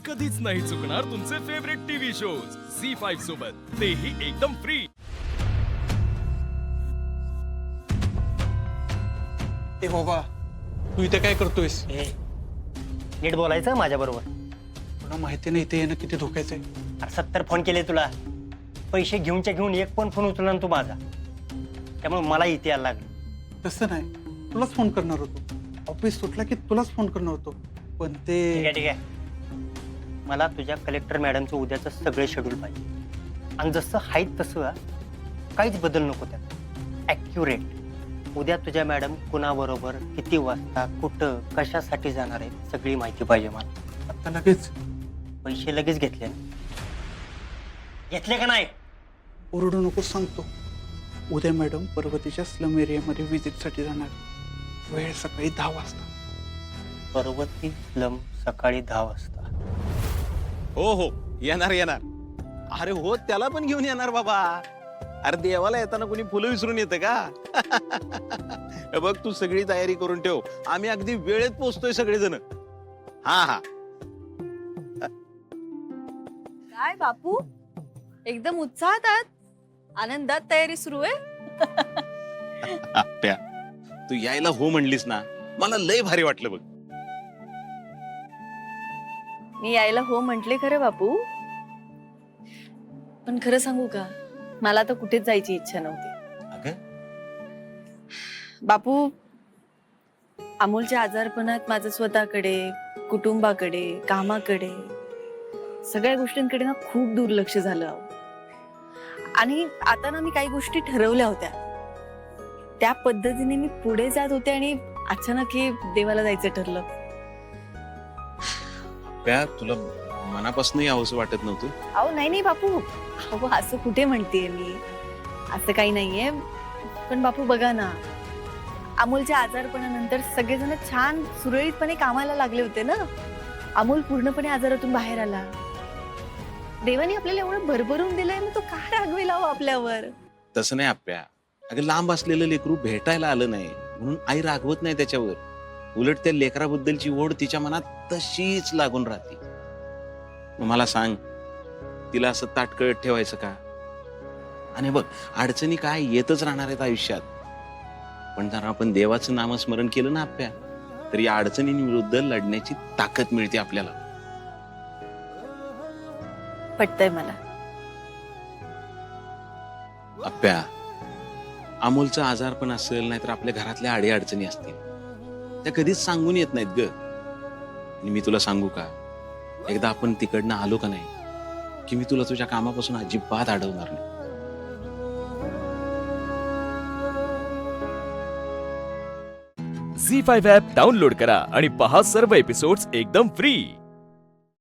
कधीच नाही चुकणार तुमचे फेवरेट टीव्ही शोज झी5 सोबत, तेही एकदम फ्री। ए बाबा, तू इथे काय करतोयस? नीट बोलायचं माझ्या बरोबर। तुला माहिती नाही इथे येणं किती धोक्याचं आहे। 70 फोन केले तुला, पैसे घेऊनच्या घेऊन एक पण फोन उचलला तू माझा, त्यामुळे मला इथे यायला लागलं। तसं नाही, तुलाच फोन करणार होतो। ऑफिस सुटला की तुलाच फोन करणार होतो, पण ते ठीक आहे। मला तुझ्या कलेक्टर मॅडमचं उद्याचं सगळे शेड्यूल पाहिजे, आणि जसं आहे तसं काहीच बदल नको त्यात, ॲक्युरेट। उद्या तुझ्या मॅडम कुणाबरोबर किती वाजता कुठं कशासाठी जाणार आहेत सगळी माहिती पाहिजे मला। आता लगेच पैसे लगेच घेतले का नाही? ओरडू नको सांगतो। उद्या मॅडम पर्वतीच्या स्लम एरियामध्ये व्हिजिटसाठी जाणार, वेळ सकाळी 10 वाजता। पर्वती स्लम सकाळी 10 वाजता? हो येणार येणार। अरे हो, त्याला पण घेऊन येणार बाबा। अरे देवाला येताना कोणी फुलं विसरून येतं का? हे बघ, तू सगळी तयारी करून ठेव, आम्ही अगदी वेळेत पोहोचतोय सगळेजण। हा काय बापू, एकदम उत्साहात आहात, आनंदात तयारी सुरू आहे। आप्या, तू यायला हो म्हणलीस ना, मला लय भारी वाटलं बघ। मी यायला हो म्हंटले खरं बापू, पण खरं सांगू का, मला तर कुठेच जायची इच्छा नव्हती। बापू, अमोलच्या आजारपणात माझं स्वतःकडे, कुटुंबाकडे, कामाकडे, सगळ्या गोष्टींकडे ना खूप दुर्लक्ष झालं। आणि आता ना मी काही गोष्टी ठरवल्या होत्या, त्या पद्धतीने मी पुढे जात होते, आणि अचानक हे देवाला जायचं ठरलं। आप्या, तुला मनापासून यावंसं वाटत नव्हतं? अहो नाही बापू, अहो असं कुठे म्हणतेय मी, असं काही नाहीये। पण बापू बघा ना, अमोलच्या आजारपणानंतर सगळेजण छान सुरळीतपणे कामाला लागले होते ना। अमोल पूर्णपणे आजारातून बाहेर आला, देवाने आपल्याला एवढं भरभरून दिलंय ना, तो का रागवेल हो आपल्यावर? तसं नाही आप्या, अगं लांब असलेलं लेकरू भेटायला आलं नाही म्हणून आई रागवत नाही त्याच्यावर, उलट त्या लेकराबद्दलची ओढ तिच्या मनात तशीच लागून राहते। मग मला सांग, तिला असं ताटकळत ठेवायचं का? आणि बघ, अडचणी काय येतच राहणार आहेत आयुष्यात, पण जर आपण देवाचं नामस्मरण केलं ना आप्या, तर या अडचणींविरुद्ध लढण्याची ताकद मिळते आपल्याला। पटतंय मला। आप्या, अमोलचा आजारपण असेल, नाहीतर आपल्या घरातल्या अडी अडचणी असतील, त्या कधीच सांगून येत नाहीत ग। आणि मी तुला सांगू का, एकदा आपण तिकडनं आलो का नाही, की मी तुला तुझ्या कामापासून अजिबात अडवणार नाही। झी5 ॲप डाउनलोड करा आणि पहा सर्व एपिसोड्स एकदम फ्री।